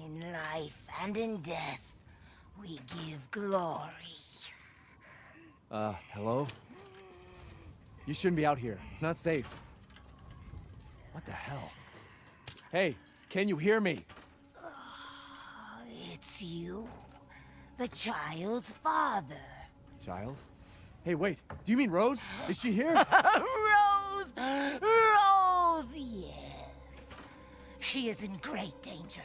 In life and in death, we give glory. Hello? You shouldn't be out here. It's not safe. What the hell? Hey, can you hear me? It's you, the child's father. Child? Hey, wait. Do you mean Rose? Is she here? Rose! Rose, yes. She is in great danger.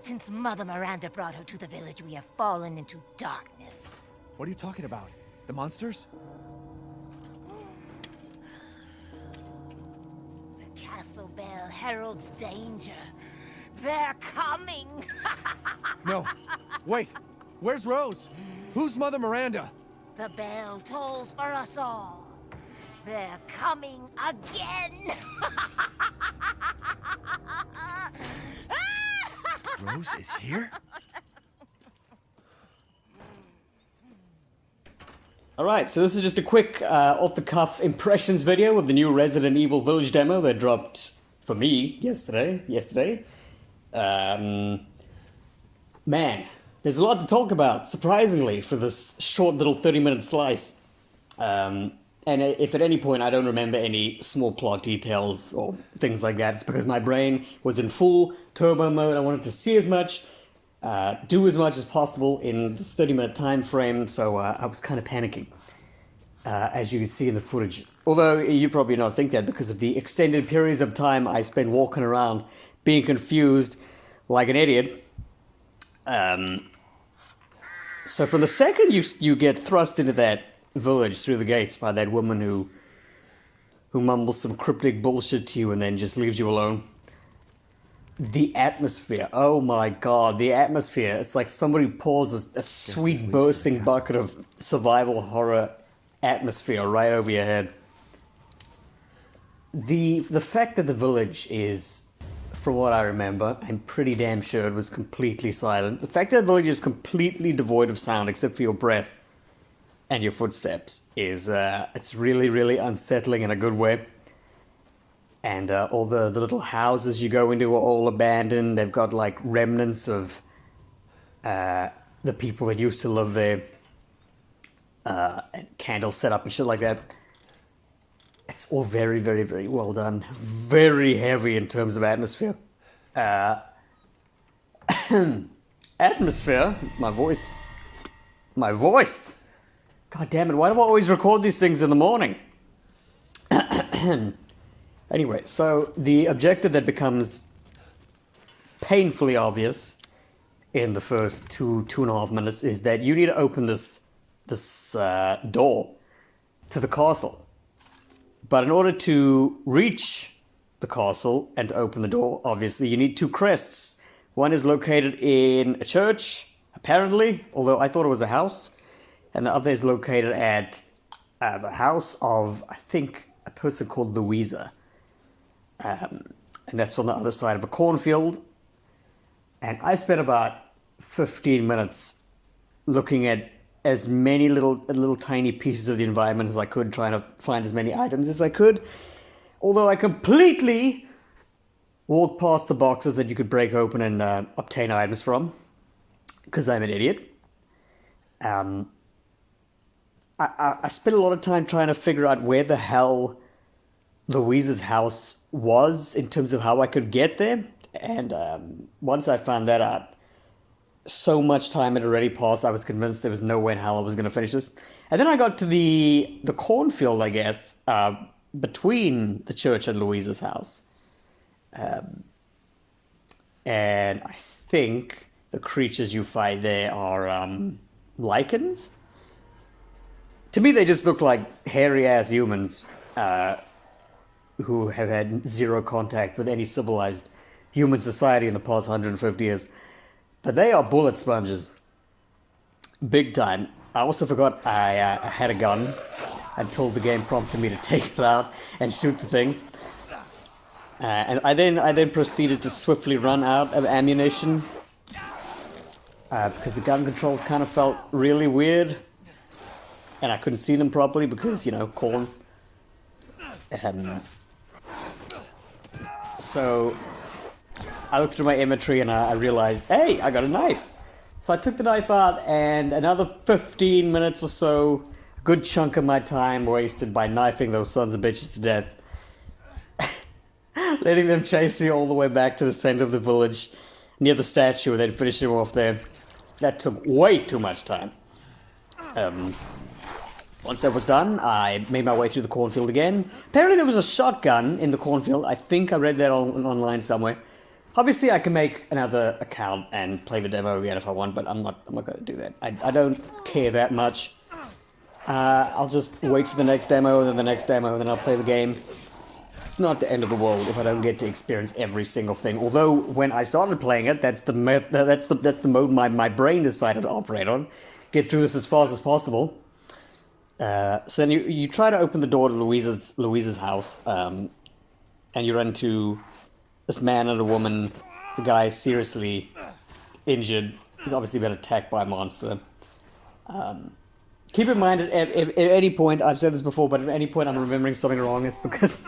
Since Mother Miranda brought her to the village, we have fallen into darkness. What are you talking about? The monsters? The castle bell heralds danger. They're coming! No. Wait. Where's Rose? Who's Mother Miranda? The bell tolls for us all. They're coming again! Rose is here? Alright, so this is just a quick off-the-cuff impressions video of the new Resident Evil Village demo that dropped for me yesterday. Man, there's a lot to talk about, surprisingly, for this short little 30-minute slice. And if at any point I don't remember any small plot details or things like that, it's because my brain was in full turbo mode. I wanted to see as much, do as much as possible in this 30-minute time frame, so I was kind of panicking, as you can see in the footage. Although you probably not think that because of the extended periods of time I spent walking around being confused like an idiot. So from the second you get thrust into that village through the gates by that woman who mumbles some cryptic bullshit to you and then just leaves you alone, the atmosphere, oh my god, the atmosphere, it's like somebody pours a sweet bursting bucket of survival horror atmosphere right over your head. The fact that the village is, from what I remember, I'm pretty damn sure it was completely silent. The fact that the village is completely devoid of sound except for your breath and your footsteps is, it's really, really unsettling in a good way. And all the little houses you go into are all abandoned. They've got like remnants of the people that used to live there. And candles set up and shit like that. It's all very, very, very well done. Very heavy in terms of atmosphere. Atmosphere? My voice. God damn it, why do I always record these things in the morning? Anyway, so the objective that becomes painfully obvious in the first two and a half minutes is that you need to open this door to the castle. But in order to reach the castle and to open the door, obviously you need two crests. One is located in a church, apparently, although I thought it was a house. And the other is located at the house of, I think, a person called Louisa. And that's on the other side of a cornfield. And I spent about 15 minutes looking at as many little tiny pieces of the environment as I could, trying to find as many items as I could. Although I completely walked past the boxes that you could break open and obtain items from, because I'm an idiot. I spent a lot of time trying to figure out where the hell Louisa's house was in terms of how I could get there. And once I found that out, so much time had already passed, I was convinced there was no way in hell I was going to finish this. And then I got to the cornfield, I guess, between the church and Louisa's house. And I think the creatures you fight there are lichens. To me, they just look like hairy-ass humans who have had zero contact with any civilized human society in the past 150 years. But they are bullet sponges. Big time. I also forgot I had a gun until the game prompted me to take it out and shoot the things. And I then proceeded to swiftly run out of ammunition because the gun controls kind of felt really weird. And I couldn't see them properly because, you know, corn. So I looked through my inventory and I realized, hey, I got a knife. So I took the knife out, and another 15 minutes or so, a good chunk of my time wasted by knifing those sons of bitches to death. Letting them chase me all the way back to the center of the village, near the statue, and then finishing them off there. That took way too much time. Once that was done, I made my way through the cornfield again. Apparently there was a shotgun in the cornfield. I think I read that online somewhere. Obviously, I can make another account and play the demo again if I want, but I'm not going to do that. I don't care that much. I'll just wait for the next demo, and then the next demo, and then I'll play the game. It's not the end of the world if I don't get to experience every single thing. Although, when I started playing it, that's the mode my brain decided to operate on. Get through this as fast as possible. So then you try to open the door to Louise's house, and you run into this man and a woman. The guy is seriously injured. He's obviously been attacked by a monster. Keep in mind, at any point, I've said this before, but at any point I'm remembering something wrong, it's because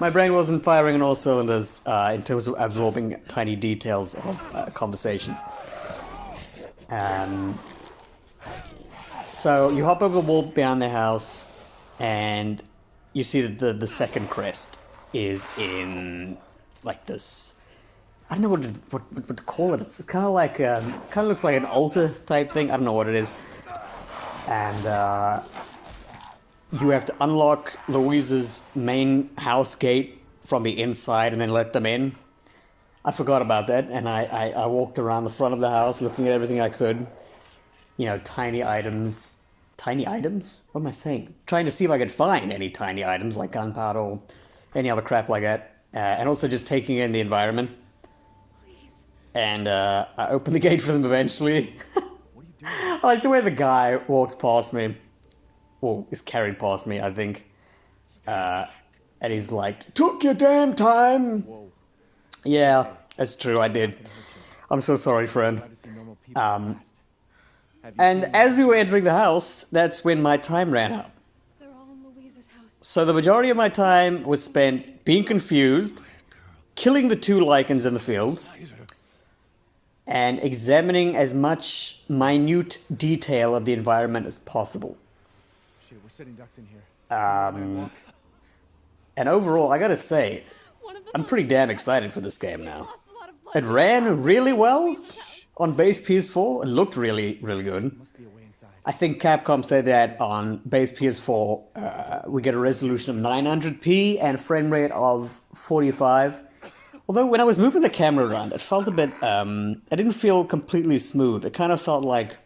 my brain wasn't firing on all cylinders in terms of absorbing tiny details of conversations. So you hop over the wall behind the house, and you see that the second crest is in like this. I don't know what to call it. It's kind of like kind of looks like an altar type thing. I don't know what it is. And you have to unlock Louise's main house gate from the inside and then let them in. I forgot about that, and I walked around the front of the house looking at everything I could. You know, tiny items. Tiny items? What am I saying? Trying to see if I could find any tiny items like gunpowder or any other crap like that. And also just taking in the environment. Please. And I opened the gate for them eventually. What are you doing? I like the way the guy walks past me. Or is carried past me, I think. And he's like, took your damn time! Whoa. Yeah, that's true, I did. I'm so sorry, friend. And as we were entering the house, that's when my time ran out. They're all in Louise's house. So the majority of my time was spent being confused, killing the two lichens in the field, and examining as much minute detail of the environment as possible. Shit, we're sitting ducks in here. And overall, I gotta say, I'm pretty damn excited for this game now. It ran really well. On base PS4, it looked really, really good. I think Capcom said that on base PS4, we get a resolution of 900p and a frame rate of 45. Although when I was moving the camera around, it felt a bit, it didn't feel completely smooth. It kind of felt like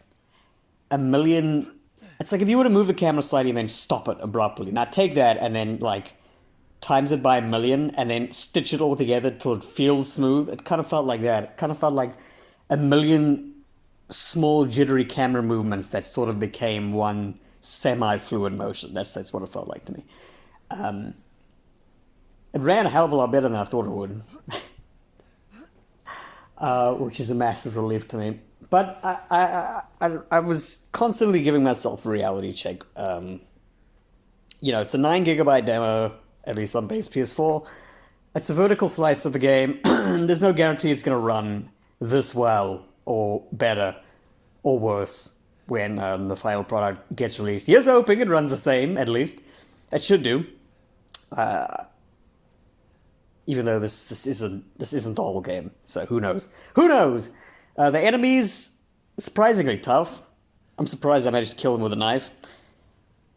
a million. It's like if you were to move the camera slightly and then stop it abruptly. Now take that and then like times it by a million and then stitch it all together till it feels smooth. It kind of felt like that. It kind of felt like a million small jittery camera movements that sort of became one semi-fluid motion. That's what it felt like to me. It ran a hell of a lot better than I thought it would. Which is a massive relief to me. But I was constantly giving myself a reality check. You know, it's a 9 gigabyte demo, at least on base PS4. It's a vertical slice of the game. There's no guarantee it's going to run this well or better or worse when the final product gets released. Here's hoping it runs the same, at least. It should do. Even though this isn't the whole game, so who knows? Who knows? The enemies, surprisingly tough. I'm surprised I managed to kill them with a knife.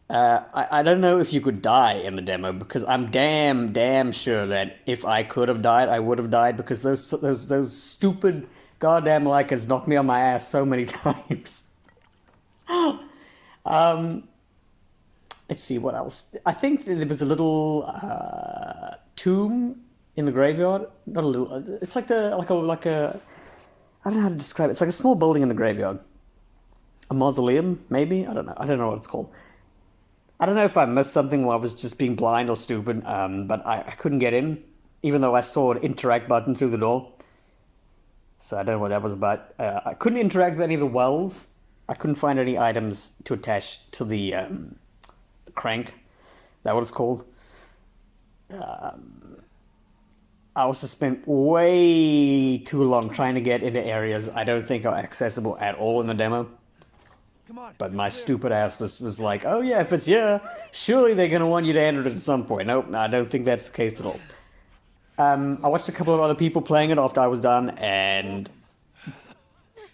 I don't know if you could die in the demo, because I'm damn sure that if I could have died, I would have died, because those stupid goddamn lichens knocked me on my ass so many times. Let's see what else. I think there was a little tomb in the graveyard. Not a little. It's like a. I don't know how to describe it. It's like a small building in the graveyard. A mausoleum, maybe? I don't know. I don't know what it's called. I don't know if I missed something while I was just being blind or stupid, but I couldn't get in, even though I saw an interact button through the door. So I don't know what that was about. I couldn't interact with any of the wells. I couldn't find any items to attach to the crank. Is that what it's called? I also spent way too long trying to get into areas I don't think are accessible at all in the demo. Come on. But my stupid ass was like, oh yeah, if it's here, surely they're gonna want you to enter it at some point. Nope, I don't think that's the case at all. I watched a couple of other people playing it after I was done, and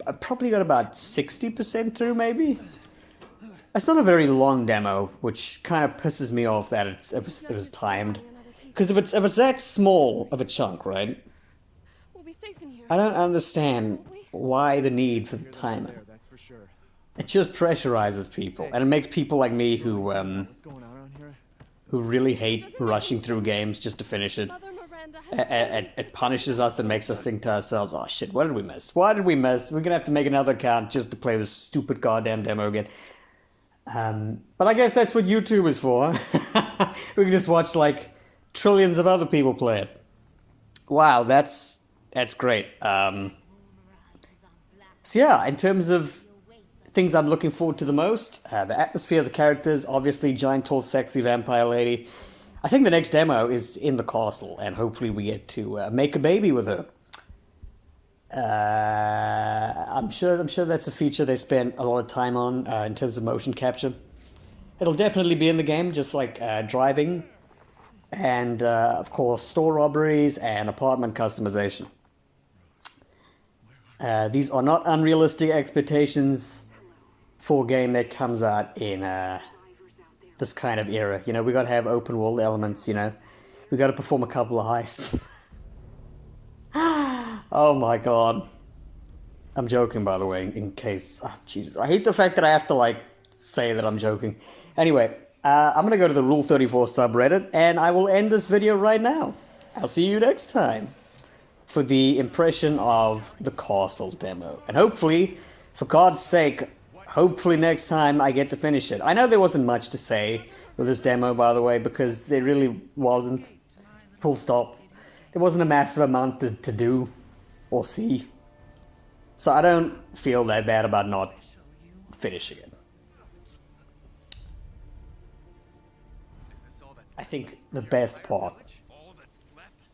I probably got about 60% through, maybe. It's not a very long demo, which kind of pisses me off that it was timed. Because if it's that small of a chunk, right? We'll be safe in here. I don't understand why the need for the timer. There, that's for sure. It just pressurizes people, and it makes people like me who What's going on around here? who really hate rushing through games just to finish it. Mother Miranda has It punishes us and makes us think to ourselves, oh shit, what did we miss? Why did we miss? We're gonna have to make another account just to play this stupid goddamn demo again. But I guess that's what YouTube is for. We can just watch like trillions of other people play it. Wow, that's great. So yeah, in terms of things I'm looking forward to the most, the atmosphere, the characters, obviously giant, tall, sexy vampire lady. I think the next demo is in the castle, and hopefully we get to make a baby with her. I'm sure that's a feature they spent a lot of time on in terms of motion capture. It'll definitely be in the game, just like driving, and of course store robberies and apartment customization. These are not unrealistic expectations for a game that comes out in this kind of era. You know, we got to have open world elements. You know, we got to perform a couple of heists. Oh my god. I'm joking, by the way, in case... Oh, Jesus. I hate the fact that I have to, like, say that I'm joking. Anyway, I'm gonna go to the Rule 34 subreddit, and I will end this video right now. I'll see you next time for the impression of the castle demo. And hopefully, for God's sake, hopefully next time I get to finish it. I know there wasn't much to say with this demo, by the way, because there really wasn't. Full stop. There wasn't a massive amount to do or see. So I don't feel that bad about not finishing it. I think the best part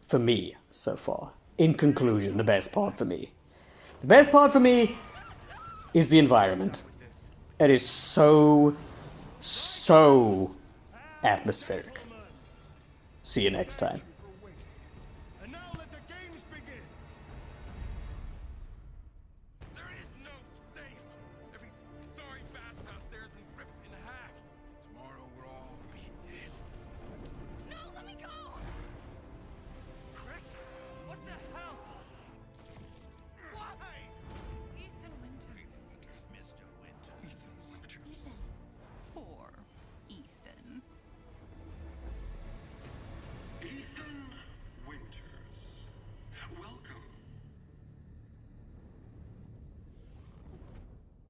for me so far, in conclusion, the best part for me. The best part for me is the environment. It is so atmospheric. See you next time.